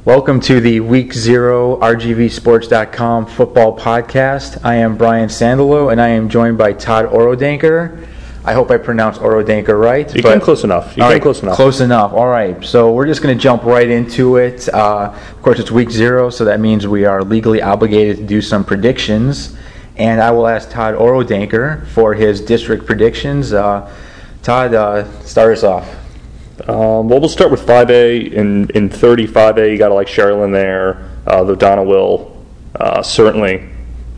Welcome to the Week 0 RGVSports.com football podcast. I am Brian Sandalo, and I am joined by Todd Orodanker. I hope I pronounced Orodanker right. You came close enough. Close enough. All right. So we're just going to jump right into it. Of course, it's Week 0, so that means we are legally obligated to do some predictions. And I will ask Todd Orodanker for his district predictions. Todd, start us off. Well, we'll start with 5A. In 30 5A, you got to like Sherilyn there. Though Donna will certainly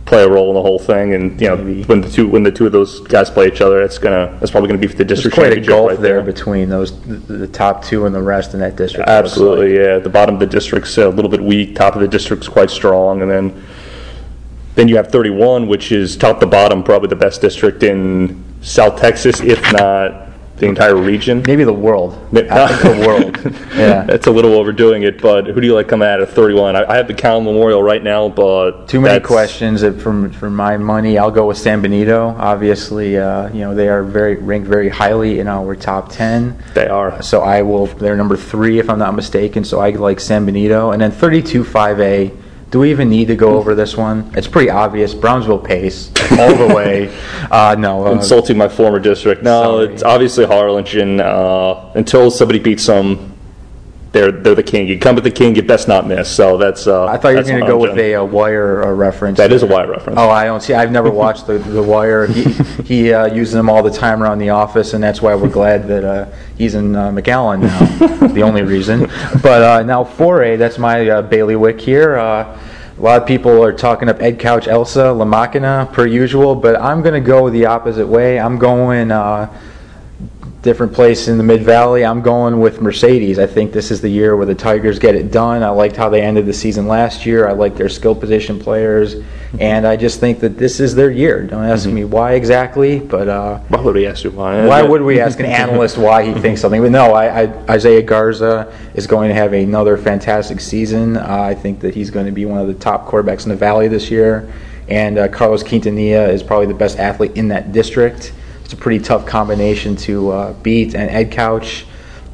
play a role in the whole thing, and when the two of those guys play each other, that's probably going to be for the district championship. There's quite a gulf there between the top two and the rest in that district. Absolutely, yeah. The bottom of the district's a little bit weak. Top of the district's quite strong, and then you have 31, which is top to bottom, probably the best district in South Texas, if not the entire region. Maybe the world. I think the world. Yeah. That's a little overdoing it, but who do you like coming out of 31? I have the Cal Memorial right now, but too many questions. For my money, I'll go with San Benito. Obviously, they are ranked very highly in our top 10. They are. So they're number 3 if I'm not mistaken, so I like San Benito. And then 32 5A. Do we even need to go over this one? It's pretty obvious. Brownsville Pace all the way. No. Insulting my former district. No, sorry. It's obviously Harlingen. Until somebody beats them, they're the king. You come with the king, you best not miss. So that's. I thought you were going to go with a Wire reference. That is a Wire reference. Oh, I don't see. I've never watched the Wire. He uses them all the time around the office, and that's why we're glad that he's in McAllen now. The only reason. But now 4A, that's my bailiwick here. A lot of people are talking up Ed Couch Elsa La Machina per usual, but I'm going to go the opposite way. I'm going different place in the Mid-Valley. I'm going with Mercedes. I think this is the year where the Tigers get it done. I liked how they ended the season last year. I like their skill position players, and I just think that this is their year. Don't ask me why exactly, but why would we ask you why? Why would we ask an analyst why he thinks something? But no, Isaiah Garza is going to have another fantastic season. I think that he's going to be one of the top quarterbacks in the Valley this year, and Carlos Quintanilla is probably the best athlete in that district. It's a pretty tough combination to beat. And Ed Couch,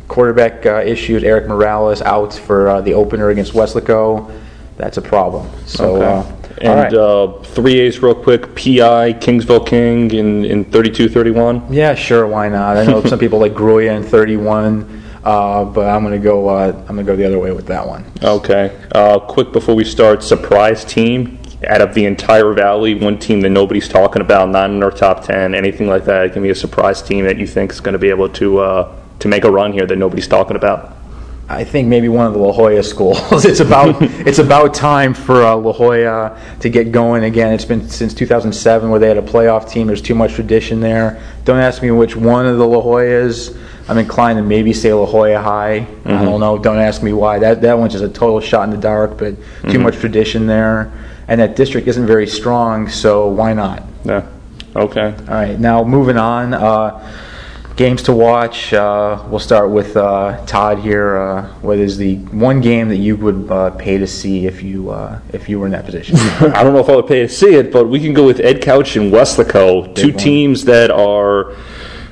quarterback issues. Eric Morales out for the opener against Weslaco. That's a problem. So, okay. And 3As real quick. PI, Kingsville King in 32-31. Yeah, sure. Why not? I know some people like Gruya in 31. But I'm gonna go the other way with that one. Okay. Quick before we start, surprise team. Out of the entire Valley, one team that nobody's talking about, not in our top 10, anything like that. Give me a surprise team that you think is going to be able to make a run here that nobody's talking about. I think maybe one of the La Jolla schools. It's about time for La Jolla to get going again. It's been since 2007 where they had a playoff team. There's too much tradition there. Don't ask me which one of the La Jollas. I'm inclined to maybe say La Jolla High. Mm-hmm. I don't know. Don't ask me why. That one's just a total shot in the dark, but too much tradition there. And that district isn't very strong, so why not? Yeah. Okay. All right. Now moving on. Games to watch. We'll start with Todd here. What is the one game that you would pay to see if you were in that position? I don't know if I would pay to see it, but we can go with Ed Couch and Weslaco, two teams that are.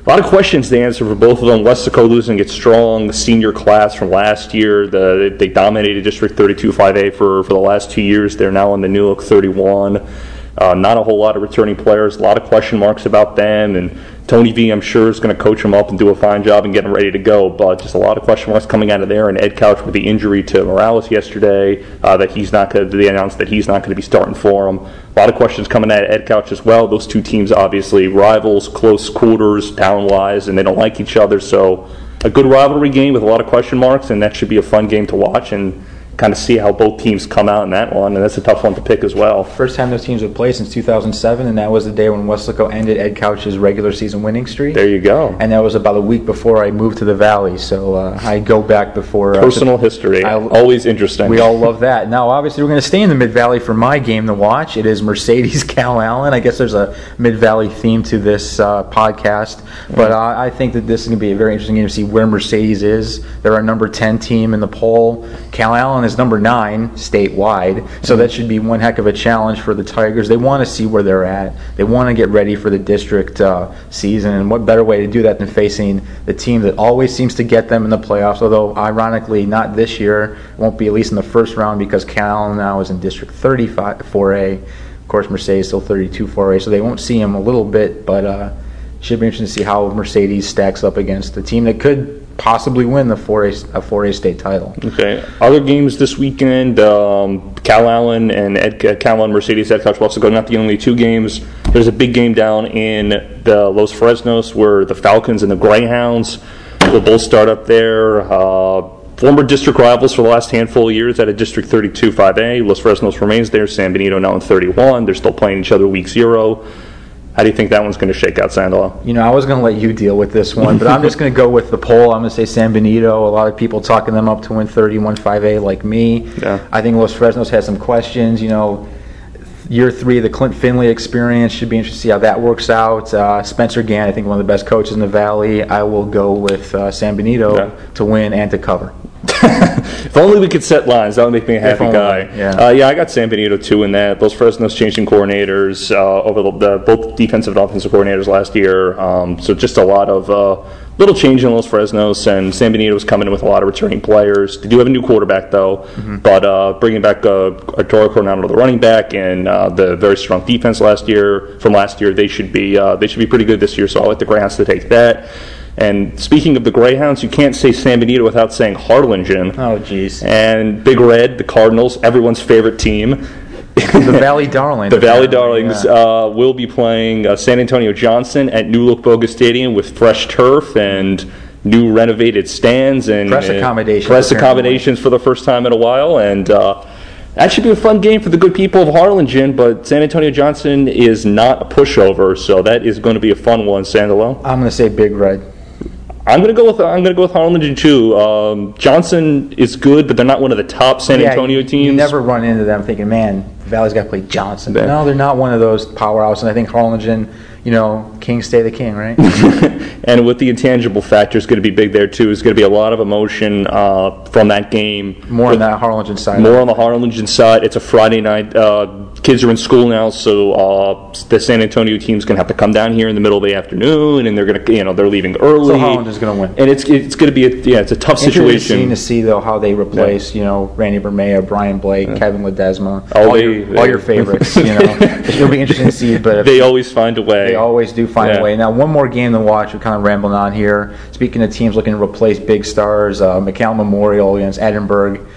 A lot of questions to answer for both of them. Weslaco losing its strong senior class from last year. They dominated District 32 5A for the last 2 years. They're now on the new look 31. Not a whole lot of returning players. A lot of question marks about them. And Tony V, I'm sure, is going to coach them up and do a fine job and get them ready to go. But just a lot of question marks coming out of there. And Ed Couch with the injury to Morales yesterday, they announced that he's not going to be starting for them. A lot of questions coming at Ed Couch as well. Those two teams obviously rivals, close quarters, town-wise, and they don't like each other. So a good rivalry game with a lot of question marks, and that should be a fun game to watch and kind of see how both teams come out in that one, and that's a tough one to pick as well. First time those teams would play since 2007, and that was the day when Weslaco ended Ed Couch's regular season winning streak. There you go. And that was about a week before I moved to the Valley, so I go back before... Personal history. Always interesting. We all love that. Now, obviously, we're going to stay in the Mid-Valley for my game to watch. It is Mercedes Cal Allen. I guess there's a Mid-Valley theme to this podcast, but I think that this is going to be a very interesting game to see where Mercedes is. They're our number 10 team in the poll. Cal Allen McAllen is number 9 statewide, so that should be one heck of a challenge for the Tigers. They want to see where they're at. They want to get ready for the district season, and what better way to do that than facing the team that always seems to get them in the playoffs, although ironically not this year. It won't be at least in the first round because Cal now is in District 35 4A. Of course, Mercedes still 32 4A, so they won't see them a little bit, but should be interesting to see how Mercedes stacks up against a team that could possibly win the 4A state title. Okay. Other games this weekend, Cal Allen and Cal Allen Mercedes Ed Couch Wesco, not the only 2 games. There's a big game down in the Los Fresnos where the Falcons and the Greyhounds will both start up there. Former district rivals for the last handful of years at a District 32 5A. Los Fresnos remains there. San Benito now in 31. They're still playing each other week 0. How do you think that one's going to shake out, Sandalo? You know, I was going to let you deal with this one, but I'm just going to go with the poll. I'm going to say San Benito. A lot of people talking them up to win 31 5A like me. Yeah. I think Los Fresnos has some questions. You know, year 3 of the Clint Finley experience should be interesting to see how that works out. Spencer Gann, I think one of the best coaches in the Valley. I will go with San Benito to win and to cover. If only we could set lines, that would make me a happy guy. Yeah. I got San Benito too in that. Those Fresno's changing coordinators over both defensive and offensive coordinators last year. So just a lot of little change in Los Fresnos, and San Benito's coming in with a lot of returning players. They do have a new quarterback though, but bringing back Arturo Coronado, the running back, and the very strong defense from last year, they should be pretty good this year. So I like the Greyhounds to take that. And speaking of the Greyhounds, you can't say San Benito without saying Harlingen. Oh, geez. And Big Red, the Cardinals, everyone's favorite team. The Valley Darlings. The Valley Darlings will be playing San Antonio Johnson at New Look Boga Stadium with fresh turf and new renovated stands and press accommodations for the first time in a while. And that should be a fun game for the good people of Harlingen, but San Antonio Johnson is not a pushover, so that is going to be a fun one. Sandalo? I'm going to say Big Red. I'm gonna go with Harlingen too. Johnson is good, but they're not one of the top San Antonio teams. You never run into them thinking, man, the Valley's got to play Johnson. No, they're not one of those powerhouses. And I think Harlingen, you know, king stay the king, right? And with the intangible factor is going to be big there too. There's going to be a lot of emotion from that game. More on that Harlingen side. More on the Harlingen side. It's a Friday night. Kids are in school now, so the San Antonio team's going to have to come down here in the middle of the afternoon, and they're going to, they're leaving early. So Harlingen's going to win. And it's going to be it's a tough situation. Interesting to see though how they replace, Randy Bermea, Brian Blake, Kevin Ledesma, all your favorites. It'll be interesting to see. But they always find a way. They always do find a way. Now, one more game to watch. We're kind of rambling on here. Speaking of teams looking to replace big stars, McAllen Memorial against Edinburgh.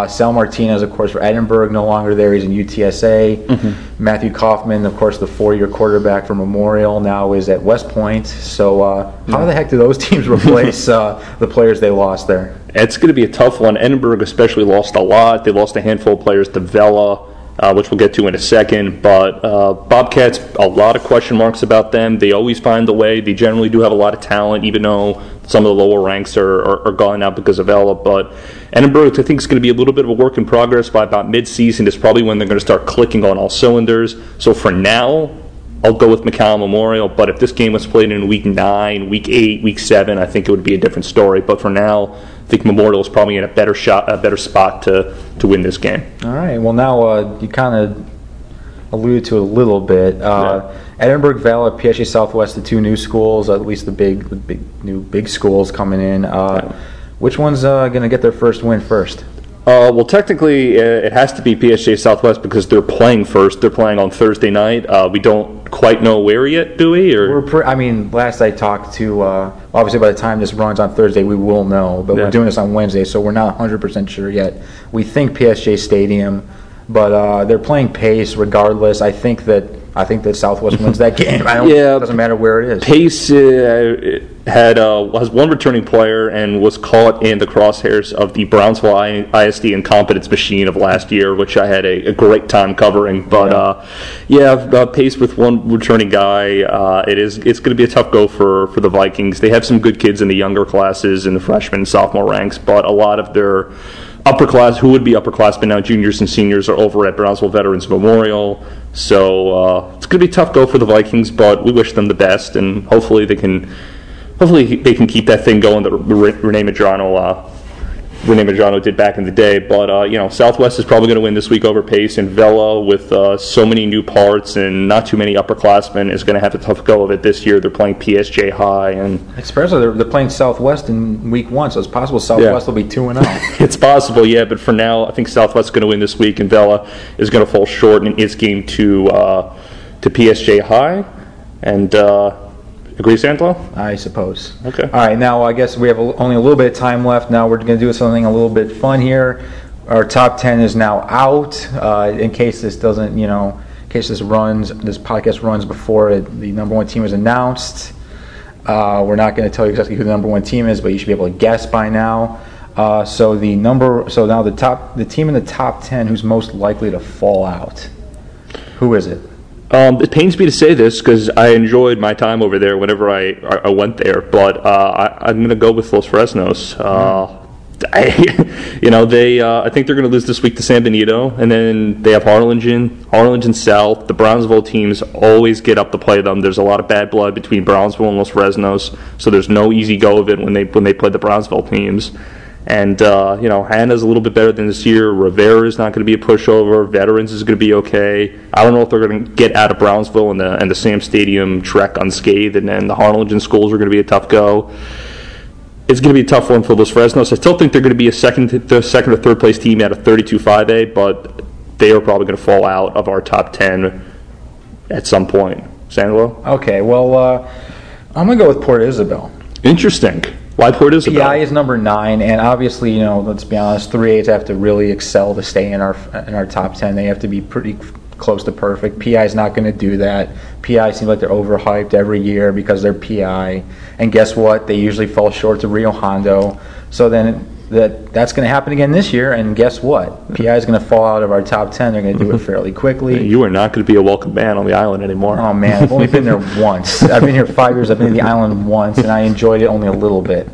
Sal Martinez, of course, for Edinburgh, no longer there. He's in UTSA. Mm-hmm. Matthew Kaufman, of course, the 4-year quarterback for Memorial, now is at West Point. So how the heck do those teams replace the players they lost there? It's going to be a tough one. Edinburgh especially lost a lot. They lost a handful of players to Vela, which we'll get to in a second. But Bobcats, a lot of question marks about them. They always find the way. They generally do have a lot of talent, even though some of the lower ranks are gone out because of Vela. But Edinburgh, I think, is going to be a little bit of a work in progress. By about mid-season is probably when they're going to start clicking on all cylinders. So for now, I'll go with McAllen Memorial. But if this game was played in Week 9, Week 8, Week 7, I think it would be a different story. But for now, I think Memorial is probably in a better spot to win this game. All right. Well, now you kind of alluded to it a little bit. Edinburgh, Vela, PSA Southwest, the two new schools, at least the big schools coming in. Which one's going to get their first win first? Well, technically, it has to be PSA Southwest because they're playing first. They're playing on Thursday night. We don't quite know where yet, do we? Or last I talked to, obviously by the time this runs on Thursday, we will know. But we're doing this on Wednesday, so we're not 100% sure yet. We think PSG Stadium, but they're playing pace regardless. I think that Southwest wins that game. It doesn't matter where it is. Pace has one returning player and was caught in the crosshairs of the Brownsville ISD incompetence machine of last year, which I had a great time covering. But Pace with one returning guy, it's going to be a tough go for the Vikings. They have some good kids in the younger classes in the freshman and sophomore ranks, but a lot of their who would be upperclassmen now, juniors and seniors, are over at Brownsville Veterans Memorial. So it's going to be a tough go for the Vikings, but we wish them the best, and hopefully they can keep that thing going that Renee Madrano Renee Majano did back in the day. But, Southwest is probably going to win this week over Pace, and Vela, with so many new parts and not too many upperclassmen, is going to have a tough go of it this year. They're playing PSJ High. And especially they're playing Southwest in week 1, so it's possible Southwest will be 2-0. It's possible, yeah, but for now, I think Southwest is going to win this week, and Vela is going to fall short in its game to PSJ High. And agree, Sandlo? I suppose. Okay. All right, now I guess we have only a little bit of time left. Now we're going to do something a little bit fun here. Our top 10 is now out. In case this doesn't, in case this podcast runs before the number 1 team is announced. We're not going to tell you exactly who the number 1 team is, but you should be able to guess by now. So now the team in the top 10 who's most likely to fall out. Who is it? It pains me to say this because I enjoyed my time over there whenever I went there, but I'm going to go with Los Fresnos. I think they're going to lose this week to San Benito, and then they have Harlingen South. The Brownsville teams always get up to play them. There's a lot of bad blood between Brownsville and Los Fresnos, so there's no easy go of it when they play the Brownsville teams. And, Hannah's a little bit better than this year. Rivera is not going to be a pushover. Veterans is going to be okay. I don't know if they're going to get out of Brownsville and the Sam Stadium trek unscathed, and then the Harlingen schools are going to be a tough go. It's going to be a tough one for Los Fresnos. I still think they're going to be a second or third place team out of 32-5A, but they are probably going to fall out of our top 10 at some point. Sandlo? Okay, well, I'm going to go with Port Isabel. Interesting. Why Port Isabel? PI is number 9, and obviously, let's be honest, 3As have to really excel to stay in our top 10. They have to be pretty close to perfect. PI is not going to do that. PI seems like they're overhyped every year because they're PI, and guess what? They usually fall short to Rio Hondo. So then that's going to happen again this year, and guess what? PI is going to fall out of our top 10. They're going to do it fairly quickly. You are not going to be a welcome man on the island anymore. Oh, man. I've only been there once. I've been here 5 years. I've been to the island once, and I enjoyed it only a little bit.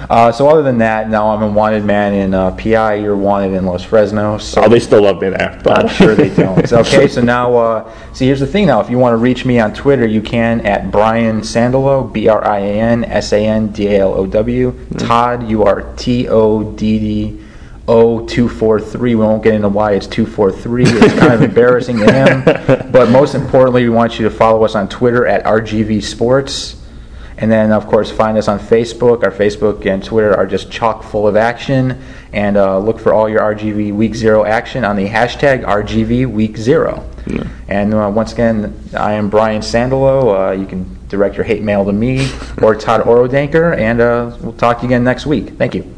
So other than that, now I'm a wanted man in PI. You're wanted in Los Fresnos. So they still love me there. But I'm sure they don't. Okay, so now, here's the thing now. If you want to reach me on Twitter, you can at Brian Sandalow, BrianSandalow. Todd, URTODDO243. We won't get into why it's 243. It's kind of embarrassing to him. But most importantly, we want you to follow us on Twitter at RGV Sports. And then, of course, find us on Facebook. Our Facebook and Twitter are just chock full of action. And look for all your RGV Week 0 action on the hashtag RGV Week 0. Yeah. And once again, I am Brian Sandalow. You can direct your hate mail to me or Todd Orodanker. And we'll talk to you again next week. Thank you.